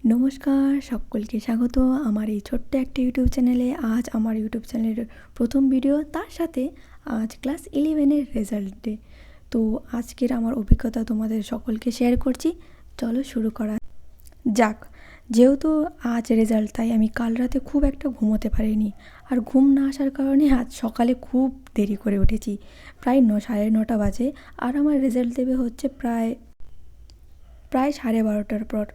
নমস্কার, সকলকে স্বাগত আমার এই ছোট্ট একটা ইউটিউব চ্যানেলে। আজ আমার ইউটিউব চ্যানেলের প্রথম ভিডিও, তার সাথে আজ ক্লাস 11-এর রেজাল্ট ডে। তো আজকের আমার অভিজ্ঞতা তোমাদের সকলকে শেয়ার করছি। চলো শুরু করা যাক। যেহেতু আজ রেজাল্ট, তাই আমি কাল রাতে খুব একটা ঘুমোতে পারিনি। আর ঘুম না আসার কারণে আজ সকালে খুব দেরি করে উঠেছি, প্রায় 9:30 বাজে। আর আমার রেজাল্ট দেবে হচ্ছে প্রায় 12:30 পর।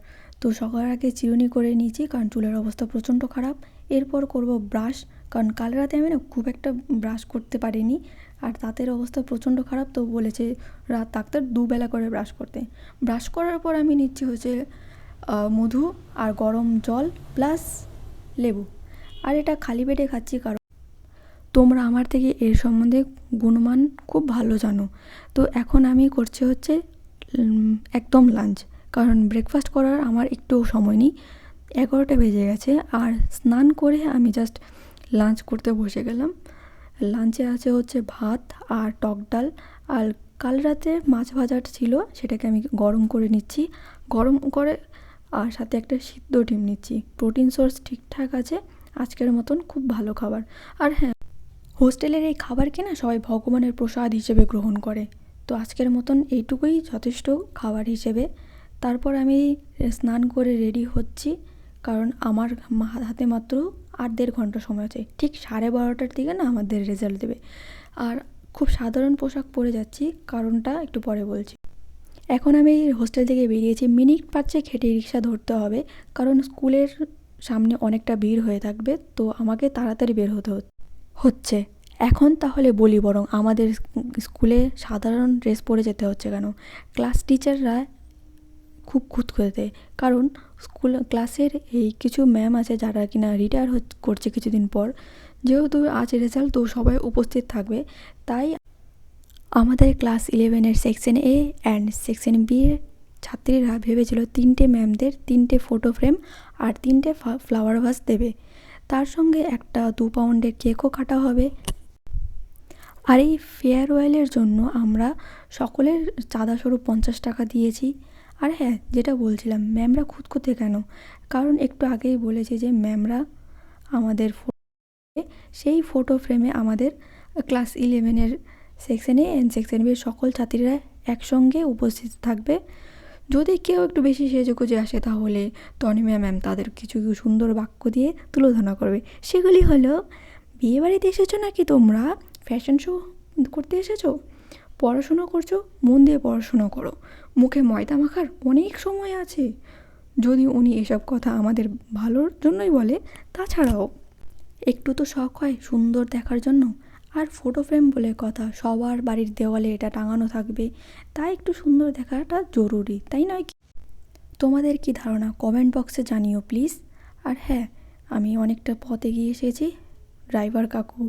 তো সকাল আগে চিরুনি করে নিয়েছি, কারণ চুলের অবস্থা প্রচণ্ড খারাপ। এরপর করব ব্রাশ, কারণ কাল রাতে আমি না খুব একটা ব্রাশ করতে পারিনি। আর দাঁতের অবস্থা প্রচণ্ড খারাপ, তো বলেছে ডাক্তার দুবেলা করে ব্রাশ করতে। ব্রাশ করার পর আমি নিচ্ছি হচ্ছে মধু আর গরম জল প্লাস লেবু। আর এটা খালি পেটে খাচ্ছি, কারণ তোমরা আমার থেকে এর সম্বন্ধে গুণমান খুব ভালো জানো। তো এখন আমি করছি হচ্ছে একদম লাঞ্চ, কারণ ব্রেকফাস্ট করার আমার একটুও সময় নেই। 11টা বেজে গেছে। আর স্নান করে আমি জাস্ট লাঞ্চ করতে বসে গেলাম। লাঞ্চে আছে হচ্ছে ভাত আর টক ডাল, আর কাল রাতে মাছ ভাজাটা ছিল, সেটাকে আমি গরম করে নিচ্ছি। গরম করে আর সাথে একটা সিদ্ধ ডিম নিচ্ছি। প্রোটিন সোর্স ঠিকঠাক আছে, আজকের মতন খুব ভালো খাবার। আর হ্যাঁ, হোস্টেলের এই খাবারকে না সবাই ভগবানের প্রসাদ হিসেবে গ্রহণ করে। তো আজকের মতন এইটুকুই যথেষ্ট খাবার হিসেবে। তারপর আমি স্নান করে রেডি হচ্ছি, কারণ আমার হাতে মাত্র 8-1.5 ঘন্টা সময় আছে। ঠিক 12:30টার দিকে না আমাদের রেজাল্ট দেবে। আর খুব সাধারণ পোশাক পরে যাচ্ছি, কারণটা একটু পরে বলছি। এখন আমি হোস্টেল থেকে বেরিয়েছি, মিনিট 5 খেটে রিক্সা ধরতে হবে, কারণ স্কুলের সামনে অনেকটা ভিড় হয়ে থাকবে। তো আমাকে তাড়াতাড়ি বের হতে হচ্ছে। এখন তাহলে বলি বরং আমাদের স্কুলে সাধারণ ড্রেস পরে যেতে হচ্ছে কেন। ক্লাস টিচাররা খুব খুঁতখুঁতে, কারণ ক্লাসের এই কিছু ম্যাম আছে যারা কিনা রিটায়ার করছে কিছুদিন পর। যেহেতু আজ রেজাল্ট, তো সবাই উপস্থিত থাকবে, তাই আমাদের ক্লাস 11-এর section A and section B এর ছাত্রীরা ভেবেছিল 3টে ম্যামদের 3টে ফটো ফ্রেম আর 3টে ফ্লাওয়ার ভাস দেবে। তার সঙ্গে একটা 2 পাউন্ডের কেকও কাটা হবে। আর এই ফেয়ারওয়েলের জন্য আমরা সকলের চাঁদাস্বরূপ 50 টাকা দিয়েছি। আর হ্যাঁ, যেটা বলছিলাম, ম্যামরা খুঁতখুঁতে কেন, কারণ একটু আগেই বলেছি যে ম্যামরা আমাদের সেই ফটো ফ্রেমে আমাদের ক্লাস 11-এর section A and section B এর সকল ছাত্রীরা একসঙ্গে উপস্থিত থাকবে। যদি কেউ একটু বেশি সেজেগুজে আসে, তাহলে তনিমা ম্যাম তাদের কিছু সুন্দর বাক্য দিয়ে তুলোধনা করবে। সেগুলি হলো, বিয়েবাড়িতে এসেছো নাকি তোমরা, ফ্যাশন শো করতে এসেছো, পড়াশুনো করছো, মন দিয়ে পড়াশুনো করো, মুখে ময়দা মাখার অনেক সময় আছে। যদি উনি এসব কথা আমাদের ভালোর জন্যই বলে, তাছাড়াও একটু তো শখ হয় সুন্দর দেখার জন্য। আর ফটো ফ্রেম বলে কথা, সবার বাড়ির দেওয়ালে এটা টাঙানো থাকবে, তাই একটু সুন্দর দেখাটা জরুরি, তাই নয় কি? তোমাদের কি ধারণা কমেন্ট বক্সে জানিও প্লিজ। আর হ্যাঁ, আমি অনেকটা পথ এগিয়ে এসেছি, ড্রাইভার কাকু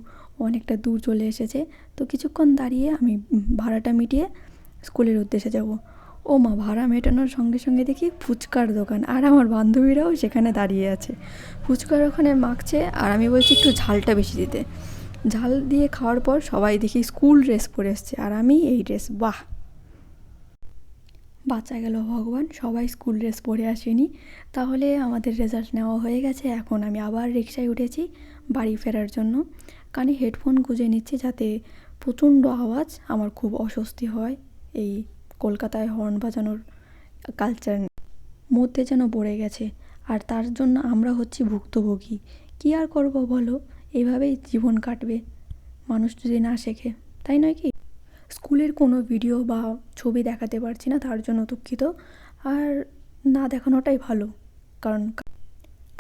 অনেকটা দূর চলে এসেছে। তো কিছুক্ষণ দাঁড়িয়ে আমি ভাড়াটা মিটিয়ে স্কুলের উদ্দেশ্যে যাব। ও মা, ভাড়া মেটানোর সঙ্গে সঙ্গে দেখি ফুচকার দোকান, আর আমার বান্ধবীরাও সেখানে দাঁড়িয়ে আছে, ফুচকার ওখানে মাখছে। আর আমি বলছি একটু ঝালটা বেশি দিতে। ঝাল দিয়ে খাওয়ার পর সবাই দেখি স্কুল ড্রেস পরে এসছে, আর আমি এই ড্রেস। বাহ, বাঁচা গেল ভগবান, সবাই স্কুল ড্রেস পরে আসেনি। তাহলে আমাদের রেজাল্ট নেওয়া হয়ে গেছে। এখন আমি আবার রিকশায় উঠেছি বাড়ি ফেরার জন্য। কানে হেডফোন গুঁজে নিচ্ছি, যাতে প্রচণ্ড আওয়াজ, আমার খুব অস্বস্তি হয় এই কলকাতায় হর্ন বাজানোর কালচার মধ্যে যেন পড়ে গেছে। আর তার জন্য আমরা হচ্ছি ভুক্তভোগী। কী আর করব বলো, এভাবেই জীবন কাটবে মানুষ যদি না শেখে, তাই নয় কি? স্কুলের কোনো ভিডিও বা ছবি দেখাতে পারছি না, তার জন্য দুঃখিত। আর না দেখানোটাই ভালো, কারণ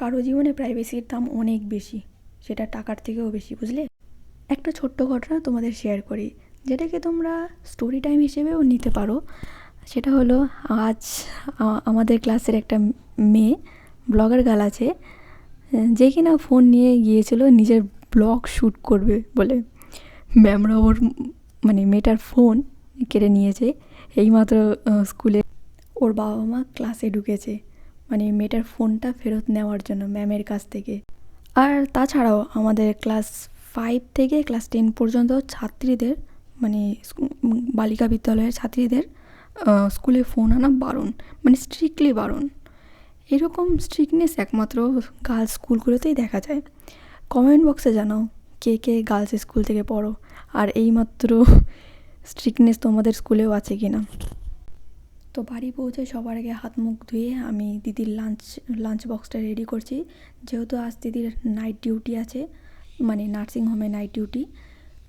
কারো জীবনে প্রাইভেসির দাম অনেক বেশি, সেটা টাকার থেকেও বেশি, বুঝলে? একটা ছোট্ট ঘটনা তোমাদের শেয়ার করি, যেটাকে তোমরা স্টোরি টাইম হিসেবেও নিতে পারো। সেটা হলো, আজ আমাদের ক্লাসের একটা মেয়ে, ব্লগার গার্ল আছে, যে কিনা ফোন নিয়ে গিয়েছিল নিজের ব্লগ শ্যুট করবে বলে। ম্যামরা ওর মানে মেয়েটার ফোন কেড়ে নিয়েছে। এইমাত্র স্কুলে ওর বাবা মা ক্লাসে ঢুকেছে, মানে মেয়েটার ফোনটা ফেরত নেওয়ার জন্য ম্যামের কাছ থেকে। আর তাছাড়াও আমাদের ক্লাস 5 থেকে ক্লাস 10 পর্যন্ত ছাত্রীদের, মানে বালিকা বিদ্যালয়ের ছাত্রীদের স্কুলে ফোন আনা বারণ, মানে স্ট্রিক্টলি বারণ। এরকম স্ট্রিক্টনেস একমাত্র গার্লস স্কুলগুলোতেই দেখা যায়। কমেন্ট বক্সে জানাও কে কে গার্লস স্কুল থেকে পড়ো, আর এইমাত্র স্ট্রিক্টনেস তোমাদের স্কুলেও আছে কি না। তো বাড়ি পৌঁছে সবার আগে হাত মুখ ধুয়ে আমি দিদির লাঞ্চ বক্সটা রেডি করছি, যেহেতু আজ দিদির নাইট ডিউটি আছে, মানে নার্সিংহোমে নাইট ডিউটি।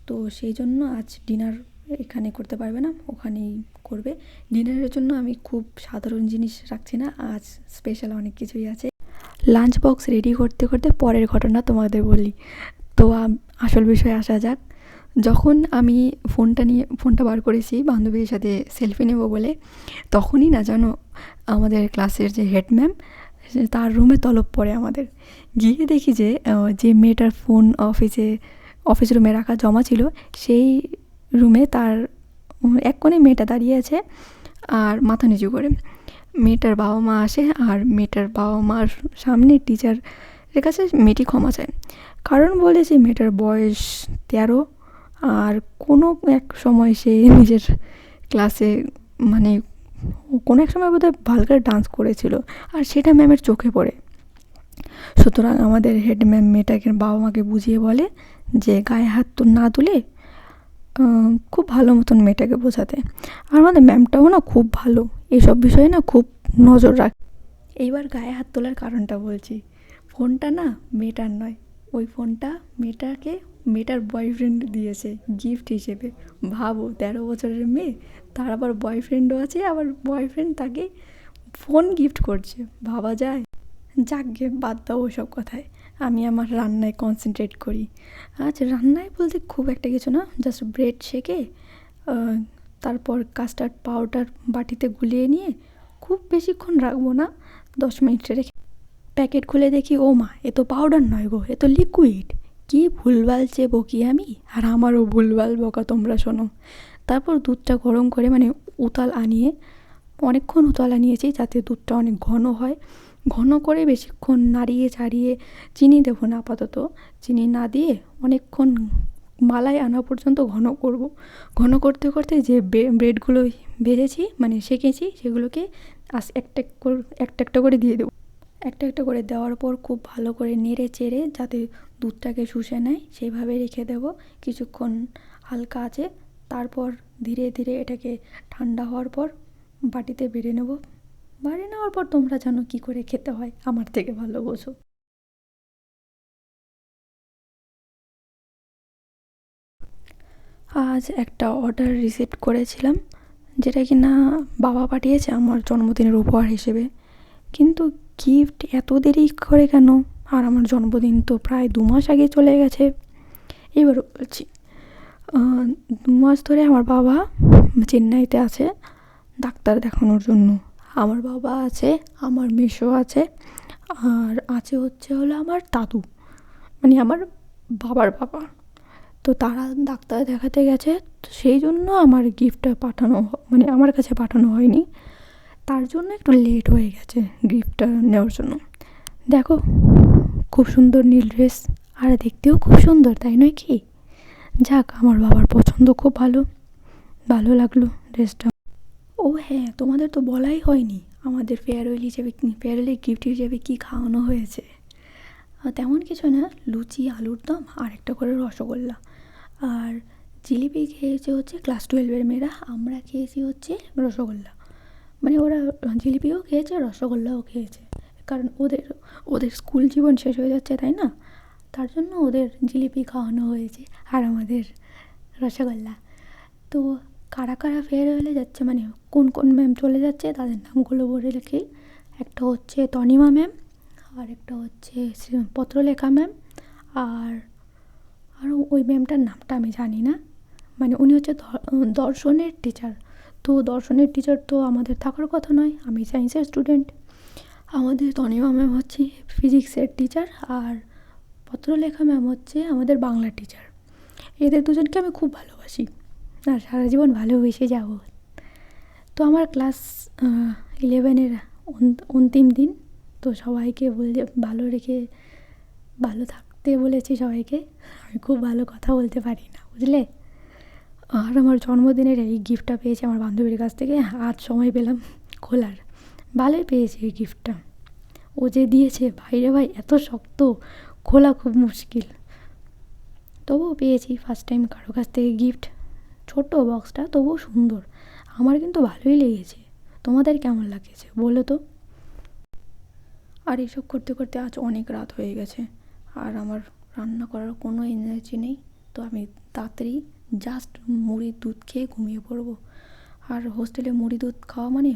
তো সেই জন্য আজ ডিনার এখানে করতে পারবে না, ওখানেই করবে। ডিনারের জন্য আমি খুব সাধারণ জিনিস রাখছি না, আজ স্পেশাল অনেক কিছুই আছে। লাঞ্চ বক্স রেডি করতে করতে পরের ঘটনা তোমাদের বলি। তো আসল বিষয়ে আসা যাক। যখন আমি ফোনটা বার করেছি বান্ধবীর সাথে সেলফি নেব বলে, তখনই না জানো আমাদের ক্লাসের যে হেড ম্যাম, তার রুমে তলব পড়ে আমাদের। গিয়ে দেখি যে মেয়েটার ফোন অফিস রুমে রাখা জমা ছিল, সেই রুমে তার এক কোণে মেয়েটা দাঁড়িয়ে আছে আর মাথা নিচু করে। মেয়েটার বাবা মা আসে আর মেয়েটার বাবা মার সামনে টিচারের কাছে মেয়েটি ক্ষমা চায়, কারণ বলেছে মেয়েটার বয়স 13, আর কোনো এক সময় সে নিজের ক্লাসে মানে কোনো এক সময় বোধহয় ভালগার ডান্স করেছিল, আর সেটা ম্যামের চোখে পড়ে। সুতরাং আমাদের হেড ম্যাম মেয়েটাকে বাবা মাকে বুঝিয়ে বলে যে গায়ে হাত তো না তুলে খুব ভালো মতন মেয়েটাকে বোঝাতে। আর আমাদের ম্যামটাও না খুব ভালো, এসব বিষয়ে না খুব নজর রাখে। এইবার গায়ে হাত তোলার কারণটা বলছি। ফোনটা না মেয়েটার নয়, ওই ফোনটা মেয়েটার বয়ফ্রেন্ড দিয়েছে গিফট হিসেবে। ভাবো 13 বছরের মেয়ে, তার আবার বয়ফ্রেন্ডও আছে, আবার বয়ফ্রেন্ড তাকে ফোন গিফট করছে, ভাবা যায়। যাকগে বাদ দাও ওসব কথায়, আমি আমার রান্নায় কনসেন্ট্রেট করি। আজ রান্নায় বলতে খুব একটা কিছু না, জাস্ট ব্রেড সেকে তারপর কাস্টার্ড পাউডার বাটিতে গুলিয়ে নিয়ে খুব বেশিক্ষণ রাখবো না, 10 মিনিট রেখে প্যাকেট খুলে দেখি ও মা, এ তো পাউডার নয় গো, এ তো লিকুইড। কি ভুলভাল চেয়ে বকি আমি, আর আমারও ভুলভাল বকা তোমরা শোনো। তারপর দুধটা গরম করে মানে অনেকক্ষণ উতাল আনিয়েছি যাতে দুধটা অনেক ঘন হয়। ঘন করে বেশিক্ষণ নাড়িয়ে ছাড়িয়ে, চিনি দেবো না আপাতত, চিনি না দিয়ে অনেকক্ষণ মালাই আনা পর্যন্ত ঘন করব। ঘন করতে করতে যে ব্রেডগুলো ভেজেছি মানে সেঁকেছি, সেগুলোকে একটা একটা করে দিয়ে দেবো। একটা একটা করে দেওয়ার পর খুব ভালো করে নেড়ে চেড়ে যাতে দুধটাকে শুষে নেয় সেইভাবে রেখে দেবো কিছুক্ষণ হালকা আছে। তারপর ধীরে ধীরে এটাকে ঠান্ডা হওয়ার পর বাটিতে বেড়ে নেওয়ার পর তোমরা জানো কী করে খেতে হয়, আমার থেকে ভালো বোঝো। আজ একটা অর্ডার রিসিভ করেছিলাম, যেটা কি না বাবা পাঠিয়েছে আমার জন্মদিনের উপহার হিসেবে, কিন্তু গিফট এত দেরি করে কেন? আর আমার জন্মদিন তো প্রায় 2 মাস আগে চলে গেছে। এবার বলছি, 2 মাস ধরে আমার বাবা চেন্নাইতে আছে ডাক্তার দেখানোর জন্য। আমার বাবা আছে, আমার মেসো আছে, আর আছে হলো আমার দাদু, মানে আমার বাবার বাবা। তো তারা ডাক্তার দেখাতে গেছে, তো সেই জন্য আমার গিফটটা মানে আমার কাছে পাঠানো হয়নি, তার জন্য একটু লেট হয়ে গেছে গিফটটা নেওয়ার জন্য। দেখো খুব সুন্দর নীল ড্রেস, আর দেখতেও খুব সুন্দর, তাই নয় কি? যাক, আমার বাবার পছন্দ খুব ভালো লাগলো ড্রেসটা। ও হ্যাঁ, তোমাদের তো বলাই হয়নি আমাদের ফেয়ারওয়েলের গিফট হিসেবে কী খাওয়ানো হয়েছে। তেমন কিছু না, লুচি, আলুর দম আর একটা করে রসগোল্লা। আর জিলিপি খেয়েছে হচ্ছে ক্লাস 12-এর মেয়েরা, আমরা খেয়েছি হচ্ছে রসগোল্লা। মানে ওরা জিলিপিও খেয়েছে, রসগোল্লাও খেয়েছে, কারণ ওদের স্কুল জীবন শেষ হয়ে যাচ্ছে, তাই না? তার জন্য ওদের জিলিপি খাওয়ানো হয়েছে আর আমাদের রসগোল্লা। তো কারা কারা ফেয়ারওয়েলে যাচ্ছে, মানে কোন কোন ম্যাম চলে যাচ্ছে তাদের নামগুলো বলে রেখে, একটা হচ্ছে তনিমা ম্যাম, আর একটা হচ্ছে পত্রলেখা ম্যাম, আর আরও ওই ম্যামটার নামটা আমি জানি না, মানে উনি হচ্ছে দর্শনের টিচার। তো দর্শনের টিচার তো আমাদের থাকার কথা নয়, আমি সায়েন্সের স্টুডেন্ট। আমাদের তনিমা ম্যাম হচ্ছে ফিজিক্সের টিচার, আর পত্রলেখা ম্যাম হচ্ছে আমাদের বাংলা টিচার। এদের দুজনকে আমি খুব ভালোবাসি আর সারা জীবন ভালোবেসে যাব। তো আমার ক্লাস 11-এর অন্তিম দিন, তো সবাইকে ভালো থাকতে বলেছি সবাইকে। আমি খুব ভালো কথা বলতে পারি না, বুঝলে। আর আমার জন্মদিনের এই গিফটটা পেয়েছি আমার বান্ধবীর কাছ থেকে, আজ সময় পেলাম খোলার, ভালোই পেয়েছি এই গিফটটা। ও যে দিয়েছে ভাইরে ভাই, এত শক্ত, খোলা খুব মুশকিল। তবুও পেয়েছি ফার্স্ট টাইম কারো কাছ থেকে গিফট। ছোট বক্সটা, তবুও সুন্দর। আমার কিন্তু ভালোই লেগেছে। তোমাদের কেমন লাগেছে বলো তো। আর এসব করতে করতে আজ অনেক রাত হয়ে গেছে, আর আমার রান্না করার কোনো এনার্জি নেই। তো আমি তাড়াতাড়ি জাস্ট মুড়ির দুধ খেয়ে ঘুমিয়ে পড়বো। আর হোস্টেলে মুড়ি দুধ খাওয়া মানে